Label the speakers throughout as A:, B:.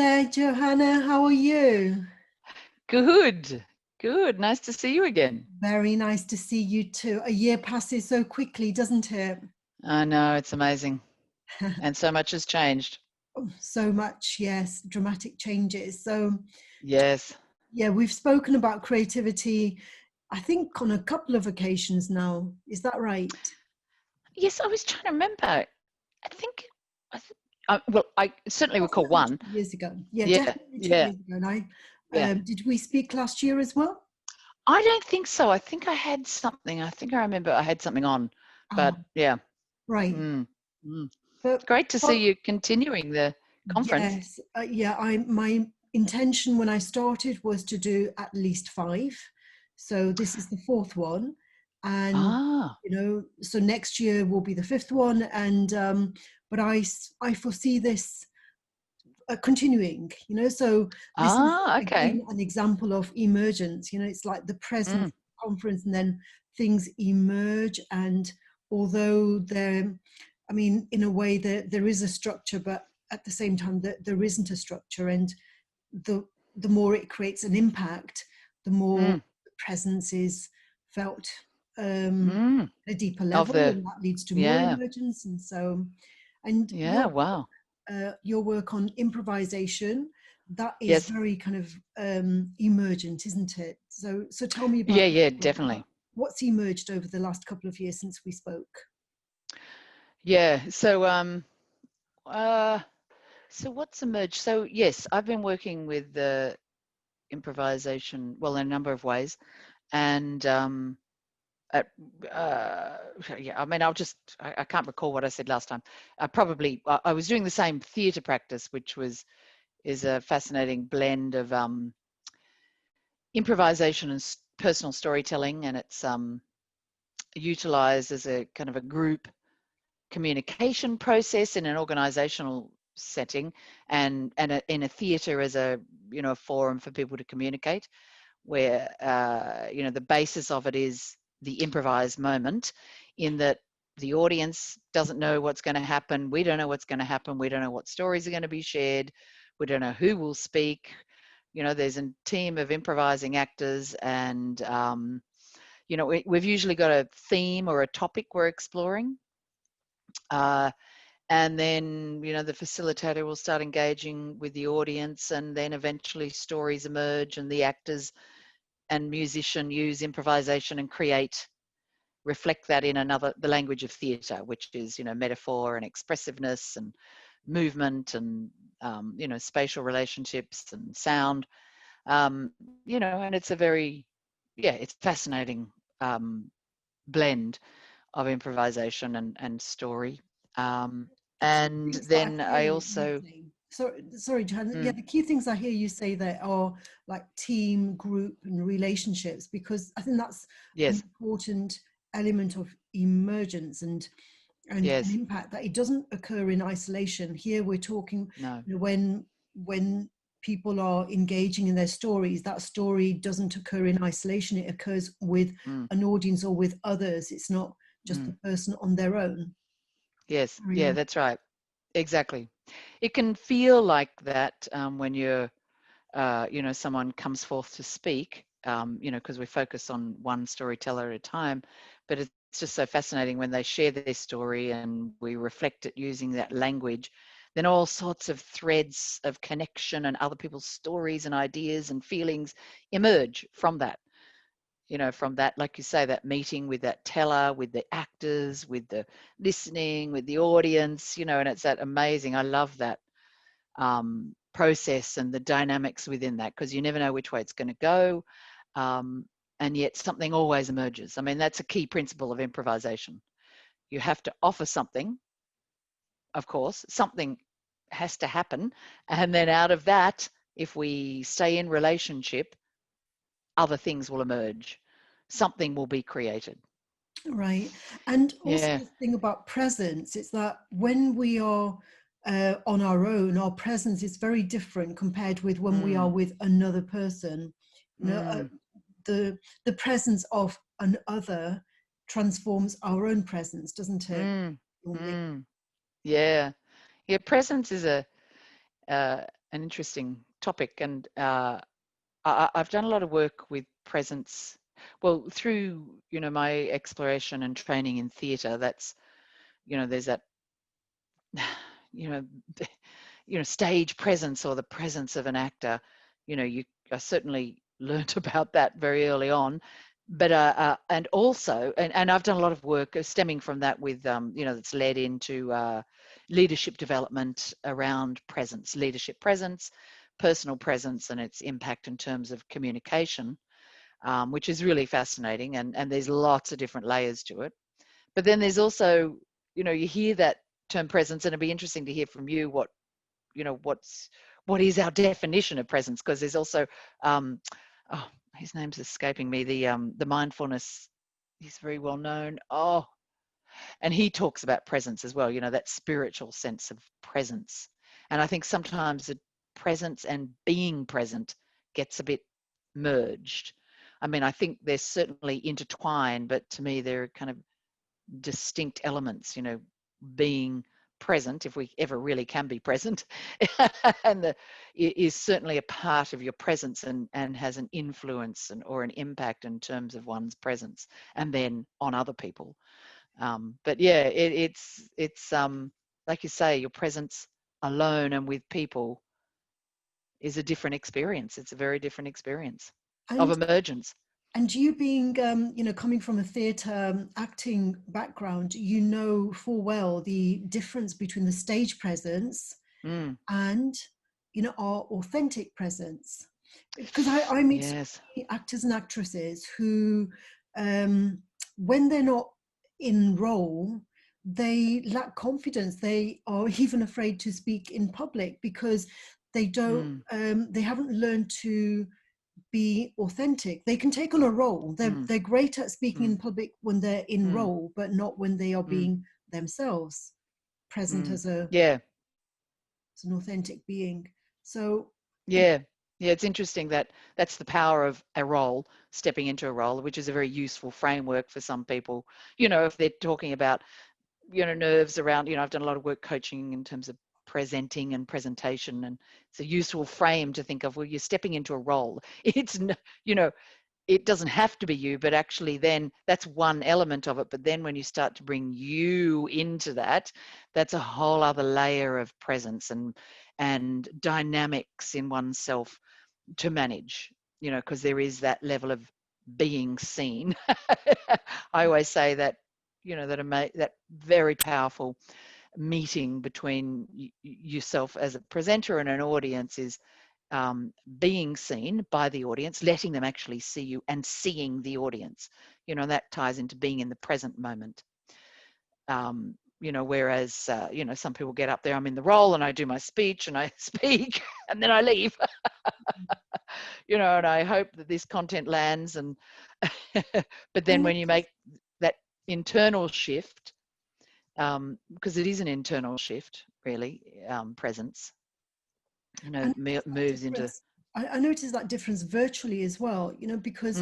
A: there, Johanna. How are you?
B: Good, good. Nice to see you again.
A: Very nice to see you too. A year passes so quickly, doesn't it?
B: I know, it's amazing. And so much has changed.
A: Oh, so much, yes, dramatic changes. So,
B: Yes.
A: yeah, we've spoken about creativity, I think, on a couple of occasions now. Is that right?
B: Yes, I was trying to remember. I think, well, I certainly recall
A: Definitely
B: one.
A: 2 years ago. Yeah,
B: Yeah,
A: definitely two
B: yeah,
A: years ago. And
B: yeah.
A: did we speak last year as well?
B: I don't think so. I think I had something. I think I remember I had something on,
A: Ah,
B: but yeah.
A: right.
B: Mm, mm.
A: But
B: It's great to see
A: well,
B: you continuing the conference.
A: yes, yeah. My intention when I started was to do at least 5, so this is the 4th one, and
B: Ah,
A: so next year will be the 5th one, and but I foresee this continuing. So this is
B: okay.
A: again an example of emergence. It's like the present
B: Mm,
A: conference, and then things emerge, and although I mean, in a way there is a structure, but at the same time that there isn't a structure, and the the more it creates an impact, the more
B: mm,
A: presence is felt
B: mm.
A: at a deeper
B: Of
A: level,
B: the,
A: and that leads to more
B: yeah,
A: emergence. And so, and
B: yeah, wow.
A: your work on improvisation, that is
B: Yes.
A: very kind of emergent, isn't it? So tell me about
B: Yeah, yeah,
A: your work.
B: definitely.
A: What's emerged over the last couple of years since we spoke?
B: Yeah. Uh, so what's emerged? So yes, I've been working with the improvisation, well, in a number of ways, and at, uh, yeah, I mean, I can't recall what I said last time. I was doing the same theatre practice, which is a fascinating blend of improvisation and personal storytelling, and it's utilized as a kind of a group communication process in an organizational setting, and in a theatre as a a forum for people to communicate, where the basis of it is the improvised moment, in that the audience doesn't know what's going to happen, we don't know what's going to happen, we don't know what stories are going to be shared, we don't know who will speak. There's a team of improvising actors, and we've usually got a theme or a topic we're exploring. uh, and then the facilitator will start engaging with the audience, and then eventually stories emerge, and the actors and musician use improvisation and reflect that in the language of theatre, which is metaphor and expressiveness and movement and spatial relationships and sound. And it's a very, yeah, it's fascinating blend of improvisation and story. Um,
A: So
B: and
A: the things that I
B: then
A: hear
B: I
A: you
B: also,
A: say, sorry, Johanna. Yeah,
B: mm,
A: the key things I hear you say there are like team, group, and relationships, because I think that's an
B: yes,
A: important element of emergence and
B: yes,
A: impact, that it doesn't occur in isolation. Here we're talking,
B: no,
A: when people are engaging in their stories, that story doesn't occur in isolation. It occurs with
B: mm,
A: an audience or with others. It's not just the
B: mm,
A: person on their own.
B: yes, yeah,
A: Really.
B: that's right, exactly. It can feel like that when someone comes forth to speak, because we focus on one storyteller at a time, but it's just so fascinating when they share their story and we reflect it using that language, then all sorts of threads of connection and other people's stories and ideas and feelings emerge from that, like you say, that meeting with that teller, with the actors, with the listening, with the audience, and it's that amazing. I love that process and the dynamics within that, because you never know which way it's going to go. Um, and yet something always emerges. I mean, that's a key principle of improvisation. You have to offer something, of course, something has to happen. And then out of that, if we stay in relationship, other things will emerge. Something will be created.
A: Right. And also
B: Yeah.
A: this thing about presence, it's that when we are on our own, our presence is very different compared with when we are
B: Mm,
A: with another person. You know,
B: mm,
A: the presence of an other transforms our own presence, doesn't it?
B: mm, mm. Yeah. Yeah. Presence is an interesting topic, and I've done a lot of work with presence. Well, through my exploration and training in theatre, that's there's that you know stage presence, or the presence of an actor. I certainly learnt about that very early on, but and also, and I've done a lot of work stemming from that with that's led into leadership development around presence, leadership presence, personal presence, and its impact in terms of communication, which is really fascinating, and there's lots of different layers to it. But then there's also, you hear that term presence, and it'd be interesting to hear from you what is our definition of presence, because there's also oh, his name's escaping me, the mindfulness, he's very well known, and he talks about presence as well, that spiritual sense of presence. And I think sometimes the presence and being present gets a bit merged. I mean, I think they're certainly intertwined, but to me they're kind of distinct elements, being present, if we ever really can be present, and is certainly a part of your presence, and has an influence or an impact in terms of one's presence and then on other people. But yeah, it's like you say, your presence alone and with people is a different experience. It's a very different experience of
A: And
B: emergence.
A: you being, coming from a theatre acting background, full well the difference between the stage presence
B: Mm,
A: and, our authentic presence. Because I meet so
B: yes.
A: many actors and actresses who, when they're not in role, they lack confidence. They are even afraid to speak in public because
B: Mm,
A: they haven't learned to be authentic. They can take on a role.
B: mm,
A: They're great at speaking
B: mm,
A: in public when they're in
B: mm,
A: role, but not when they are
B: mm,
A: being themselves, present
B: mm.
A: as
B: Yeah.
A: an authentic being. So
B: Yeah, yeah, it's interesting that that's the power of a role, stepping into a role, which is a very useful framework for some people. If they're talking about, nerves around, I've done a lot of work coaching in terms of presenting and presentation, and it's a useful frame to think of, well, you're stepping into a role. You know, it doesn't have to be you, but actually then that's one element of it. But then when you start to bring you into that, that's a whole other layer of presence and dynamics in oneself to manage, because there is that level of being seen. I always say that, that very powerful meeting between yourself as a presenter and an audience is being seen by the audience, letting them actually see you, and seeing the audience. That ties into being in the present moment. Whereas, some people get up there, I'm in the role and I do my speech and I speak and then I leave, and I hope that this content lands. And but
A: I
B: then
A: know,
B: when you make that internal shift, because it is an internal shift, really, presence,
A: I noticed that
B: moves into,
A: difference. I noticed that difference virtually as well, because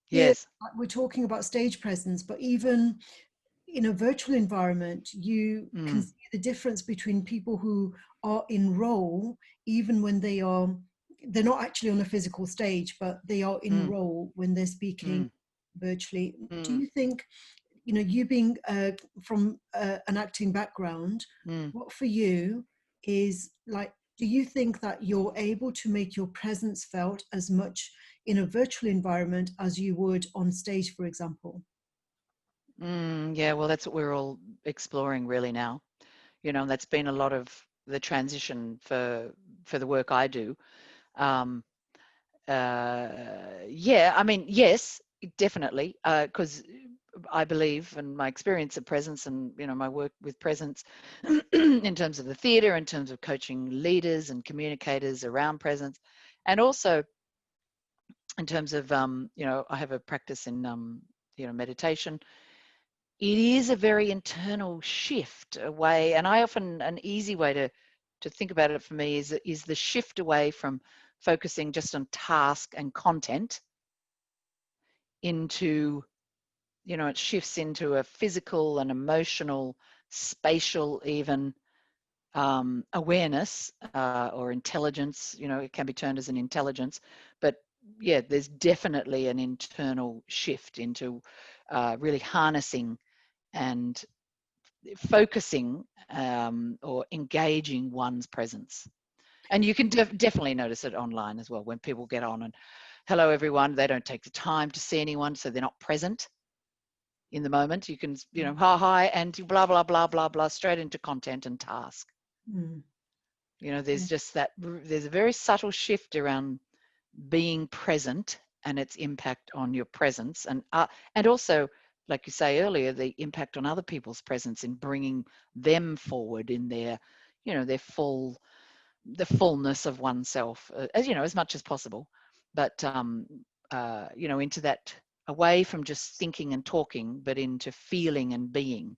A: here
B: yes,
A: we're talking about stage presence, but even in a virtual environment, you can
B: mm,
A: see the difference between people who are in role, even when they're not actually on a physical stage, but they are in
B: mm,
A: role when they're speaking
B: mm,
A: virtually. Do
B: mm,
A: you think, you being from an acting background,
B: mm.
A: what for you is like, do you think that you're able to make your presence felt as much in a virtual environment as you would on stage, for example?
B: Yeah, well, that's what we're all exploring really now. And that's been a lot of the transition for the work I do. Um, yeah, I mean, yes, definitely, because I believe, and my experience of presence, and my work with presence, in terms of the theatre, in terms of coaching leaders and communicators around presence, and also in terms of I have a practice in meditation. It is a very internal shift away, and I often, an easy way to think about it for me is the shift away from focusing just on task and content into, it shifts into a physical and emotional, spatial even awareness or intelligence. It can be termed as an intelligence, but yeah, there's definitely an internal shift into really harnessing and focusing or engaging one's presence. And you can definitely notice it online as well when people get on and hello everyone, they don't take the time to see anyone, so they're not present in the moment. You can, hi, and blah, blah, blah, blah, blah, straight into content and task.
A: Mm.
B: There's just there's a very subtle shift around being present and its impact on your presence, and also, like you say earlier, the impact on other people's presence in bringing them forward in their, their the fullness of oneself, as much as possible, but into that, away from just thinking and talking, but into feeling and being.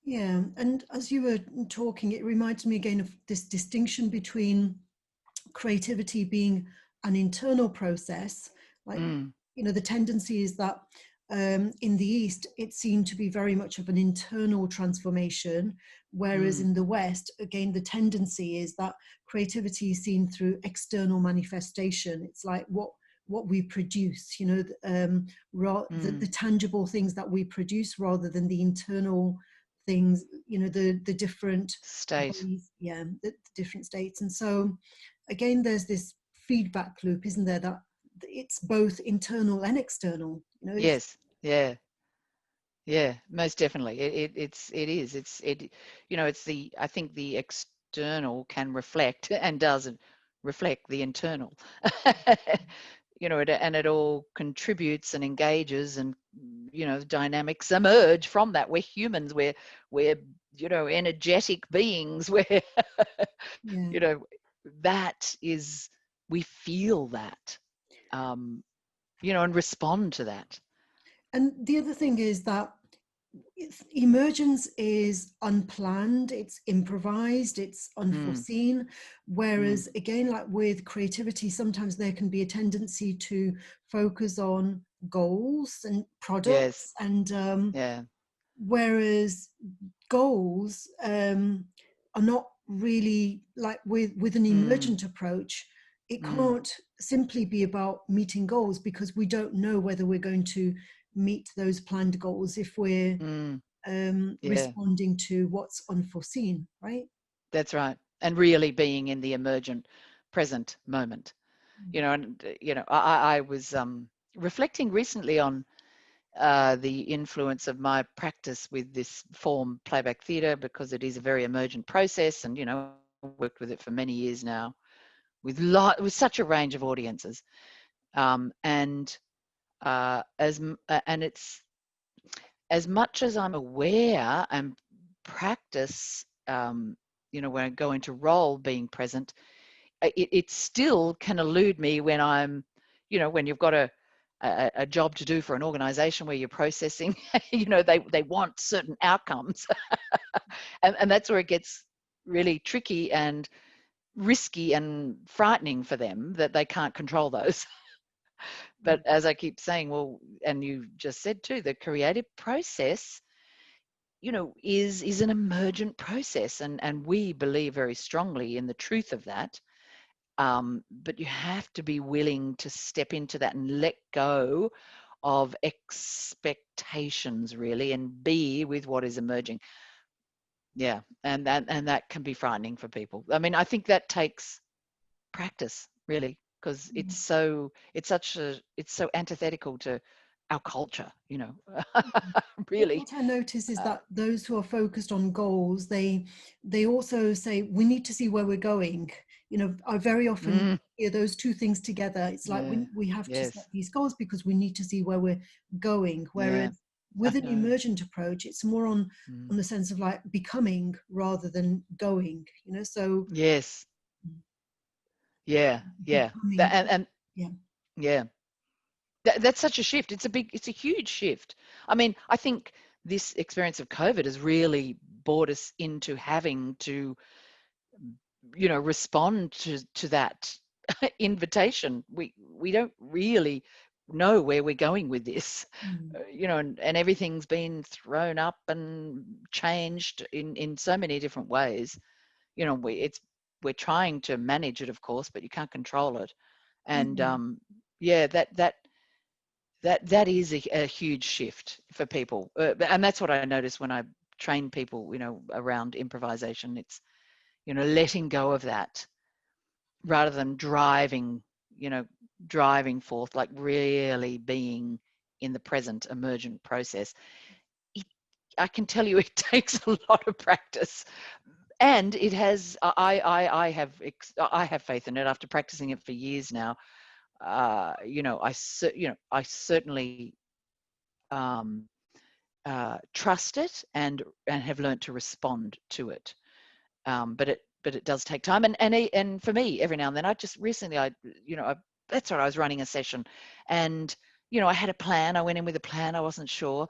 A: Yeah, and as you were talking, it reminds me again of this distinction between creativity being an internal process, like,
B: Mm,
A: the tendency is that in the East, it seemed to be very much of an internal transformation, whereas
B: mm,
A: in the West, again, the tendency is that creativity is seen through external manifestation. It's like what we produce, the
B: mm.
A: tangible things that we produce rather than the internal things, the different
B: State.
A: ways, yeah, the different states. And so again, there's this feedback loop, isn't there, that it's both internal and external. It's
B: Yes. Yeah. Yeah, most definitely. It is. It's I think the external can reflect and does reflect the internal. And it all contributes and engages, and dynamics emerge from that. We're humans. We're energetic beings.
A: yeah.
B: you know that is, we feel that, um, and respond to that.
A: And the other thing is that emergence is unplanned, it's improvised, it's
B: Mm,
A: unforeseen.
B: mm,
A: Whereas again, like with creativity, sometimes there can be a tendency to focus on goals and
B: yes.
A: products, and
B: Yeah.
A: whereas goals are not really, like with an
B: Mm,
A: emergent approach, it
B: mm,
A: can't simply be about meeting goals, because we don't know whether we're going to meet those planned goals if we're
B: mm, yeah,
A: responding to what's unforeseen, right?
B: that's right. And really being in the emergent present moment. And I was reflecting recently on the influence of my practice with this form, playback theatre, because it is a very emergent process, and worked with it for many years now, with such a range of audiences, and it's, as much as I'm aware and practice, when I go into role being present, it still can elude me when I'm, when you've got a job to do for an organization where you're processing, they want certain outcomes. And that's where it gets really tricky and risky and frightening for them, that they can't control those. But as I keep saying, well, and you just said too, the creative process, is an emergent process, and we believe very strongly in the truth of that. But you have to be willing to step into that and let go of expectations, really, and be with what is emerging. Yeah, and that can be frightening for people. I mean, I think that takes practice, really, because it's so antithetical to our culture, really.
A: What I notice is
B: Uh,
A: that those who are focused on goals, they also say we need to see where we're going. I very often
B: mm,
A: hear those two things together. It's like
B: yeah,
A: we have to set
B: yes,
A: these goals because we need to see where we're going.
B: yeah,
A: Whereas
B: I
A: with an
B: know.
A: emergent approach, it's more on
B: Mm.
A: the sense of like becoming rather than going. So
B: Yes, yeah, yeah.
A: becoming,
B: And
A: yeah.
B: yeah, that's such a shift. It's a huge shift. I mean, I think this experience of COVID has really brought us into having to, respond to that invitation. We don't really know where we're going with this,
A: Mm.
B: you know, and everything's been thrown up and changed in so many different ways. You know, we're trying to manage it, of course, but you can't control it. And
A: Yeah.
B: yeah, that is a huge shift for people, and that's what I notice when I train people, you know, around improvisation. It's, you know, letting go of that rather than driving, you know, driving forth, like really being in the present emergent process. It, I can tell you, it takes a lot of practice, and it has. I have faith in it after practicing it for years now. You know, I certainly um, trust it and have learned to respond to it. But it does take time, and for me, every now and then, I just recently, you know, that's what I was running a session, and you know, I had a plan. I went in with a plan. I wasn't sure,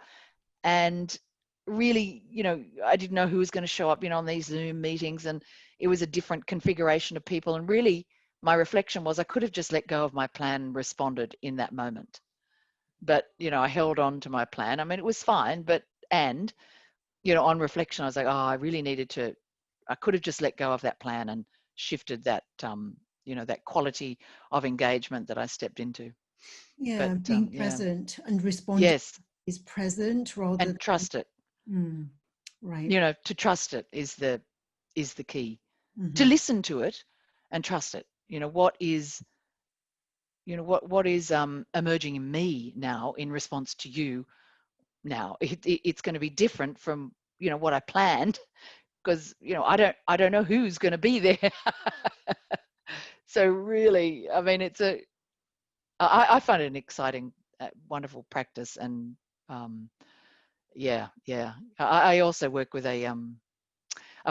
B: and really, you know, I didn't know who was going to show up, you know, on these Zoom meetings, and it was a different configuration of people. And really, my reflection was I could have just let go of my plan and responded in that moment. But, you know, I held on to my plan. I mean, it was fine, but, and, you know, on reflection, I was like, oh, I really needed to, I could have just let go of that plan and shifted that, you know, that quality of engagement that I stepped into. But
A: Yeah, being
B: yeah,
A: present and responding
B: yes,
A: is present rather
B: and
A: than,
B: trust it.
A: right.
B: You know, to trust it is the key. To
A: Hmm.
B: listen to it and trust it. You know, what is, you know, what is emerging in me now in response to you now. It's going to be different from, you know, what I planned, because, you know, I don't know who's going to be there. So really, I mean, I find it an exciting, wonderful practice. And um, yeah. I also work with a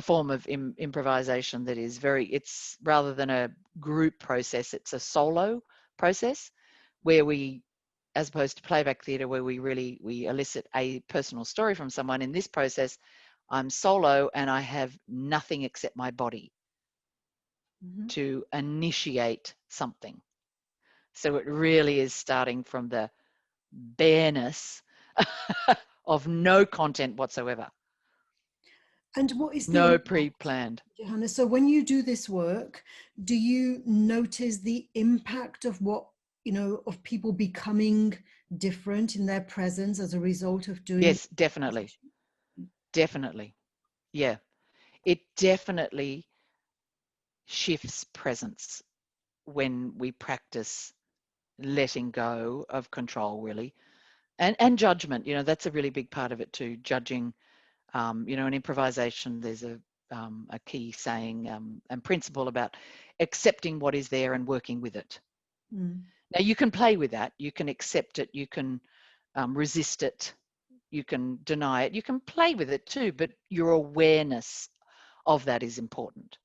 B: form of improvisation that is it's rather than a group process, it's a solo process, where we, as opposed to playback theatre, where we elicit a personal story from someone. In this process, I'm solo and I have nothing except my body
A: Hmm.
B: to initiate something. So it really is starting from the bareness of no content whatsoever,
A: And what is the
B: no
A: impact,
B: pre-planned.
A: Johanna? So when you do this work, do you notice the impact of what, of people becoming different in their presence as a result of doing
B: Yes, definitely.
A: improvisation?
B: Definitely. Yeah. It definitely shifts presence when we practice letting go of control, really. And judgment, you know, that's a really big part of it too. Judging, you know, in improvisation, there's a key saying and principle about accepting what is there and working with it.
A: Mm.
B: Now, you can play with that. You can accept it. You can resist it. You can deny it. You can play with it too, but your awareness of that is important.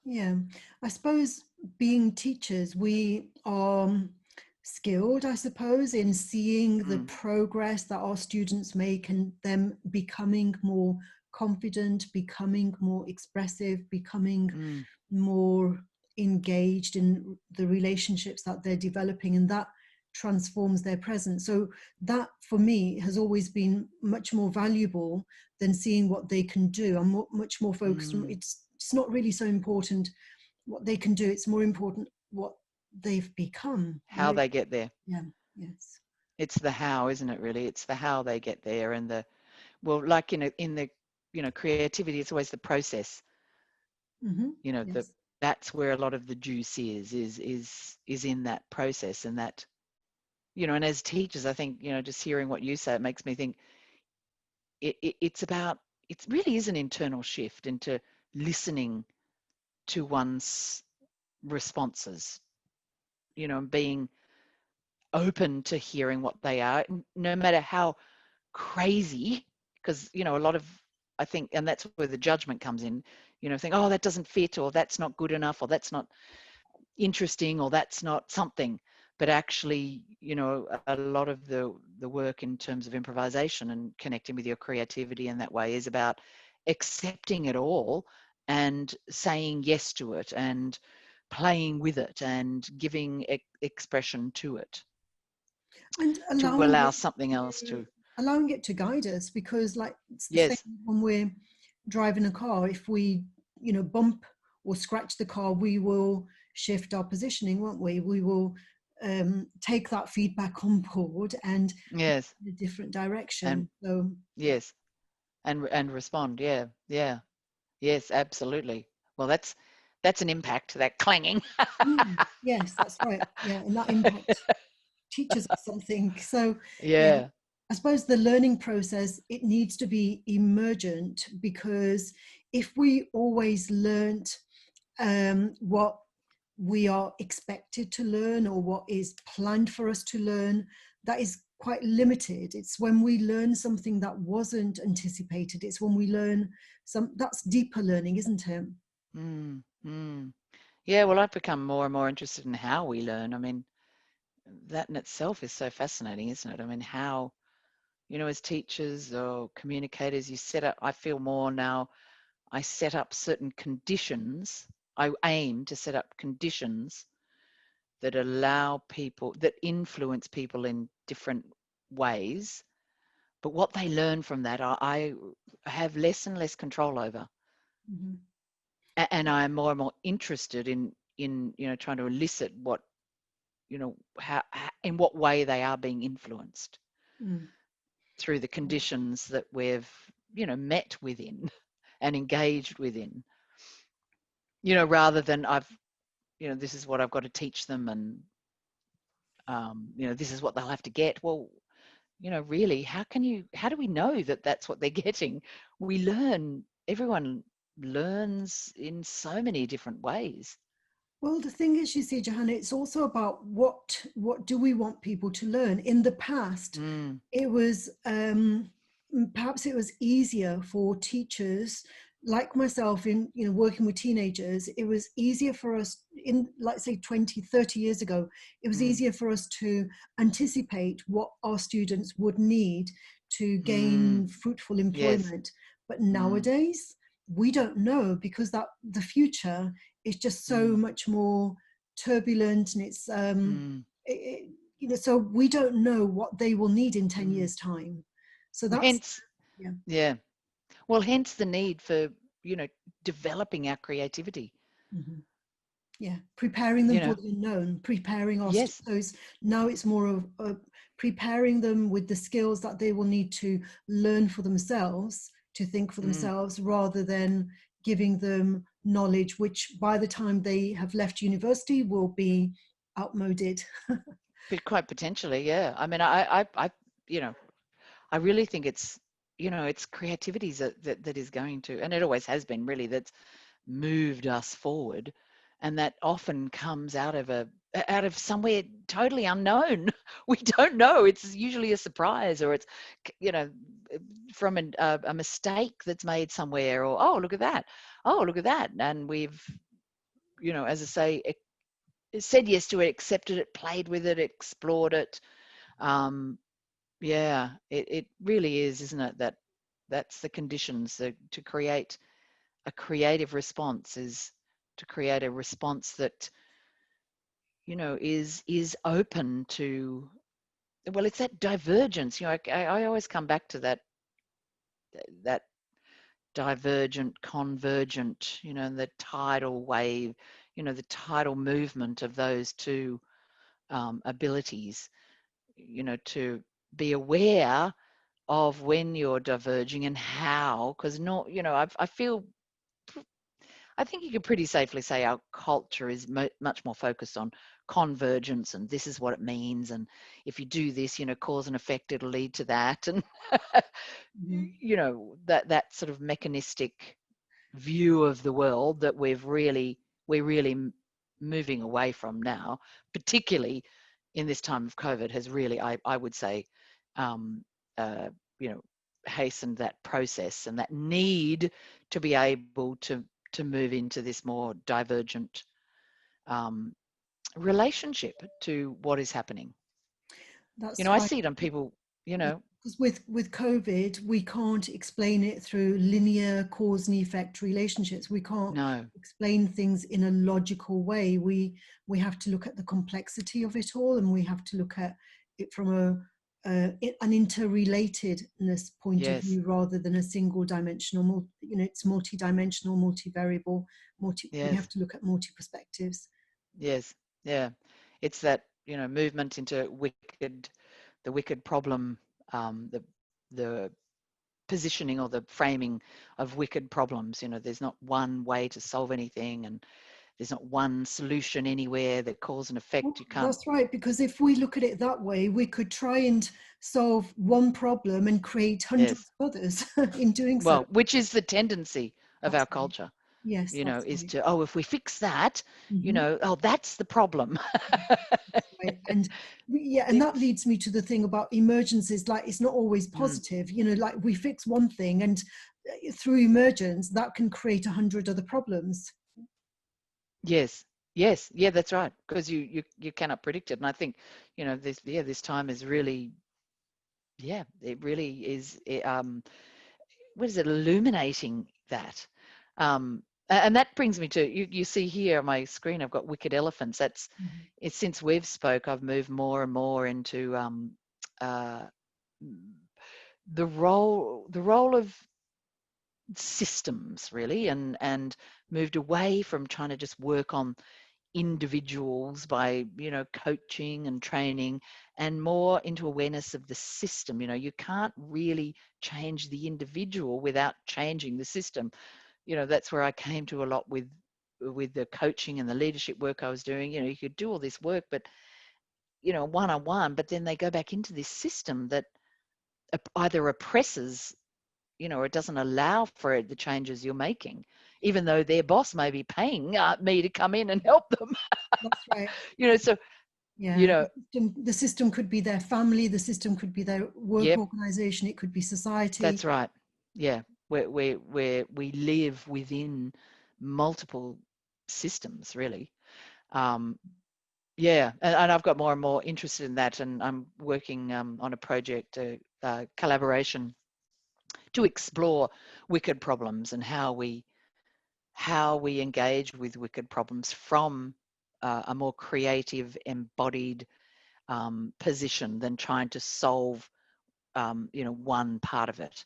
A: Yeah, I suppose being teachers, we are skilled, I suppose, in seeing the
B: Mm,
A: progress that our students make and them becoming more confident, becoming more expressive, becoming
B: mm,
A: more engaged in the relationships that they're developing, and that transforms their presence. So that for me has always been much more valuable than seeing what they can do. I'm much more focused on
B: mm.
A: it's not really so important what they can do, it's more important what they've become.
B: How they get there.
A: Yeah. Yes.
B: It's the how, isn't it, really? It's the how they get there, and the, well, like in the, you know, creativity, it's always the process.
A: Mm-hmm.
B: You know,
A: Yes.
B: that's where a lot of the juice is in that process. And that, you know, and as teachers, I think, you know, just hearing what you say, it makes me think it's about, it really is an internal shift into listening to one's responses, you know, and being open to hearing what they are, no matter how crazy. Because, you know, a lot of, I think, and that's where the judgment comes in, you know, think, oh, that doesn't fit, or that's not good enough, or that's not interesting, or that's not something. But actually, you know, a lot of the work in terms of improvisation and connecting with your creativity in that way is about accepting it all and saying yes to it and playing with it and giving expression to it.
A: And
B: to allow something else to.
A: allowing it to guide us, because like it's the same
B: Yes.
A: when we're driving a car. If we, bump or scratch the car, we will shift our positioning, won't we? We will take that feedback on board and
B: Yes.
A: in a different direction.
B: And
A: So yeah.
B: yes. And respond. Yeah. Yeah. Yes, absolutely. Well, that's an impact, that clanging.
A: Yes, that's right. Yeah, and that impact teaches us something. So yeah,
B: Yeah.
A: I suppose the learning process, it needs to be emergent, because if we always learnt what we are expected to learn or what is planned for us to learn, that is quite limited. It's when we learn something that wasn't anticipated, it's when we learn that's deeper learning, isn't it?
B: Mm, mm. Yeah, well, I've become more and more interested in how we learn. I mean, that in itself is so fascinating, isn't it? I mean, how, as teachers or communicators, I feel more now, I set up certain conditions. I aim to set up conditions that allow people, that influence people in different ways. But what they learn from that, I have less and less control over.
A: Mhm.
B: And I'm more and more interested in trying to elicit what, how in what way they are being influenced
A: Mm.
B: through the conditions that we've, met within and engaged within, rather than this is what I've got to teach them, and this is what they'll have to get. Well, really, how do we know that that's what they're getting? We learn, everyone learns in so many different ways.
A: Well, the thing is, you see, Johanna, it's also about what do we want people to learn. In the past,
B: Mm,
A: it was perhaps it was easier for teachers like myself in working with teenagers. It was easier for us in, like, say 20, 30 years ago, it was
B: mm,
A: easier for us to anticipate what our students would need to
B: mm,
A: gain fruitful
B: yes.
A: employment. But
B: Mm,
A: nowadays we don't know, because that the future is just so
B: mm,
A: much more turbulent, and it's
B: mm,
A: it, so we don't know what they will need in 10
B: mm.
A: years time. So
B: Well,
A: that's,
B: hence,
A: yeah.
B: yeah. Well, hence the need for, developing our creativity.
A: Mhm. Yeah, preparing
B: You
A: them for
B: know,
A: the unknown, preparing our
B: yes.
A: so now it's more of preparing them with the skills that they will need to learn for themselves, to think for
B: Mm.
A: themselves, rather than giving them knowledge which by the time they have left university will be outmoded.
B: But quite potentially, yeah. I mean, you know, I really think it's, it's creativity that is going to, and it always has been really, that's moved us forward, and that often comes out of somewhere totally unknown. We don't know. It's usually a surprise, or it's, you know, from a mistake that's made somewhere, or oh, look at that, oh, look at that, and we've, as I say, said yes to it, accepted it, played with it, explored it. Um, yeah, it really is, isn't it? That's the conditions to create a creative response, is to create a response that, is open to, well, it's that divergence. I always come back to that divergent, convergent, the tidal wave, the tidal movement of those two abilities, to be aware of when you're diverging and how, because not, I think you could pretty safely say our culture is much more focused on convergence, and this is what it means, and if you do this, cause and effect, it'll lead to that, and
A: Mhm.
B: that sort of mechanistic view of the world that we're really moving away from now, particularly in this time of COVID, has really, I would say, um, uh, you know, hastened that process and that need to be able to move into this more divergent um, relationship to what is happening.
A: That's
B: I
A: right.
B: see it on people, you
A: Yeah,
B: know,
A: because with COVID, we can't explain it through linear cause and effect relationships. We can't
B: no,
A: explain things in a logical way. We have to look at the complexity of it all, and we have to look at it from an interrelatedness point of
B: Yes.
A: view rather than a single dimensional. It's multi-dimensional, multivariable. We have
B: Yes.
A: to look at multi perspectives.
B: Yes. Yeah. It's that, movement into the wicked problem, the positioning or the framing of wicked problems. There's not one way to solve anything, and there's not one solution anywhere that cause and effect.
A: Well,
B: You can't.
A: that's right, because if we look at it that way, we could try and solve one problem and create
B: Yes.
A: hundreds of others in doing so.
B: Well, which is the tendency of our
A: That's right.
B: culture,
A: Yes, that's
B: is
A: right.
B: to, oh, if we fix that,
A: Hmm.
B: oh, that's the problem.
A: That's right. And yeah, and that leads me to the thing about emergencies. Like, it's not always
B: Mm.
A: positive. Like, we fix one thing, and through emergence, that can create 100 other problems.
B: Yes. Yes. Yeah, that's right. Because you cannot predict it. And I think, this time is really, yeah, it really is, what is it, illuminating that. And that brings me to, you see here on my screen, I've got wicked elephants.
A: Mhm.
B: It's since we've spoke, I've moved more and more into uh, the role of systems, really, and moved away from trying to just work on individuals by coaching and training, and more into awareness of the system. You can't really change the individual without changing the system. That's where I came to a lot with the coaching and the leadership work I was doing. You could do all this work, but one-on-one, but then they go back into this system that either oppresses, or it doesn't allow for the changes you're making, even though their boss may be paying me to come in and help them.
A: That's right.
B: So, you
A: Yeah,
B: know,
A: the system could be their family, the system could be their work
B: yep,
A: organization, it could be society.
B: that's right. Yeah, we live within multiple systems, really. Um, yeah, and I've got more and more interested in that, and I'm working on a project, collaboration to explore wicked problems and how we engage with wicked problems from a more creative, embodied position than trying to solve, one part of it,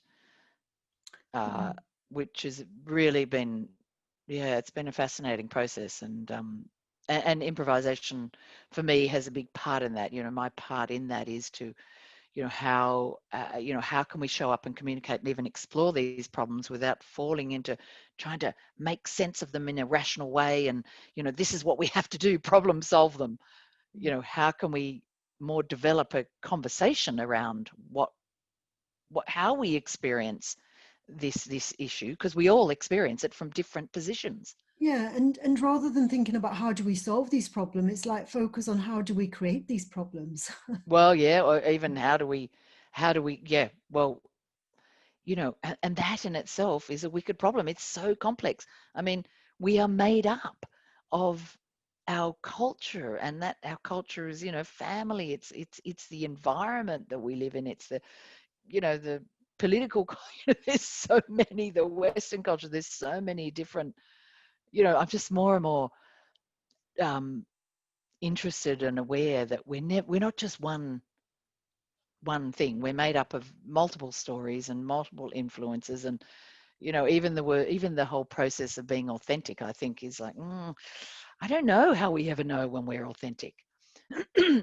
B: uh,
A: Mm.
B: which has really been, yeah, it's been a fascinating process, and improvisation for me has a big part in that. My part in that is to, how can we show up and communicate and even explore these problems without falling into trying to make sense of them in a rational way, and this is what we have to do, problem solve them. How can we more develop a conversation around how we experience this issue, because we all experience it from different positions.
A: Yeah, and rather than thinking about how do we solve these problems, it's like focus on how do we create these problems.
B: Well, yeah, or even how do we, yeah, well, and that in itself is a wicked problem. It's so complex. I mean, we are made up of our culture, and that our culture is, family. It's the environment that we live in. It's the political. There's so many, the Western culture. There's so many different. I'm just more and more um, interested and aware that we're not just one thing. We're made up of multiple stories and multiple influences, and even the whole process of being authentic, I think, is like, I don't know how we ever know when we're authentic.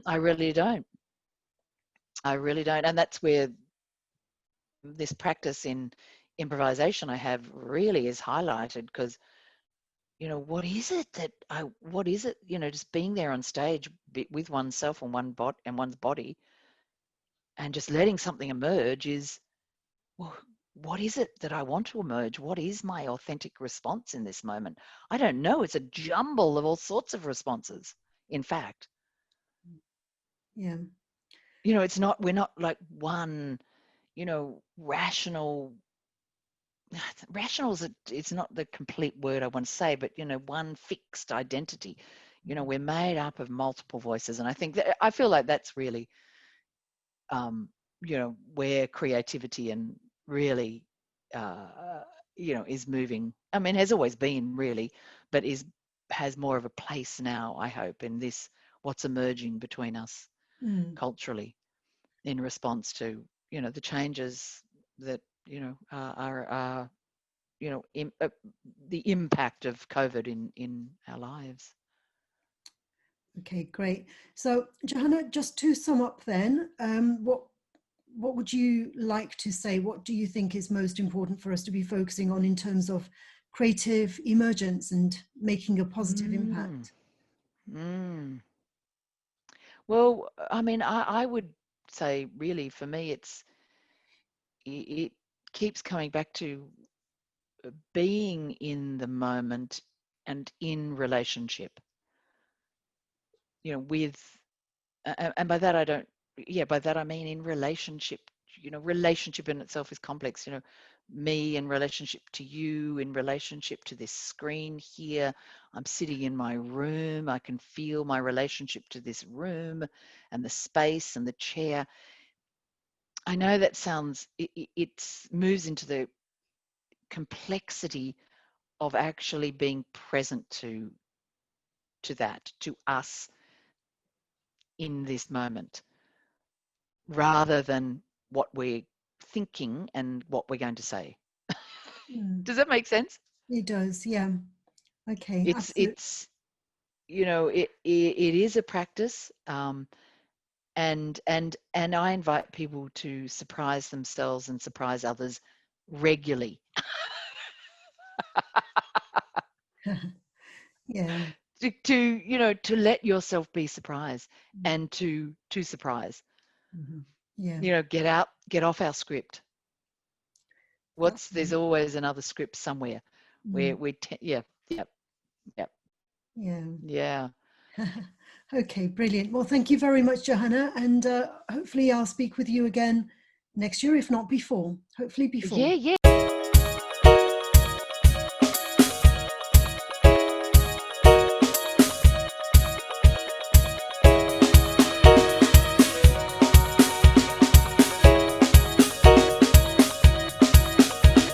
B: I really don't. I really don't. And that's where this practice in improvisation I have really is highlighted, because what is it, just being there on stage with oneself and one's body, and just letting something emerge is, well, what is it that I want to emerge? What is my authentic response in this moment? I don't know. It's a jumble of all sorts of responses. In fact,
A: Yeah.
B: we're not like one, rational. Rational is it's not the complete word I want to say, but one fixed identity. We're made up of multiple voices, and I feel like that's really, where creativity and really, is moving. I mean, has always been really, but has more of a place now, I hope, in this, what's emerging between us. culturally in response to, you know, the changes that, you know, are you know, the impact of COVID in our lives.
A: Okay, great. So, Johanna, just to sum up then, what would you like to say? What do you think is most important for us to be focusing on in terms of creative emergence and making a positive impact?
B: Well, I mean, I would say really for me, it keeps coming back to being in the moment and in relationship, you know, with, and by that I don't, yeah, by that I mean in relationship, you know, relationship in itself is complex, you know, me in relationship to you, in relationship to this screen here. I'm sitting in my room. I can feel my relationship to this room and the space and the chair. I know that sounds, it moves into the complexity of actually being present to that, to us in this moment, rather than what we're thinking and what we're going to say. Does that make sense?
A: It does, yeah. Okay, absolutely.
B: It's you know, it is a practice, and I invite people to surprise themselves and surprise others regularly.
A: Yeah.
B: To you know, to let yourself be surprised and to surprise.
A: Yeah,
B: You know, get off our script.
A: that's
B: There's always another script somewhere where yeah, yep, yep,
A: yeah.
B: yeah.
A: Okay, brilliant. Well, thank you very much, Johanna, and hopefully I'll speak with you again next year, if not before. Hopefully before.
B: Yeah, yeah.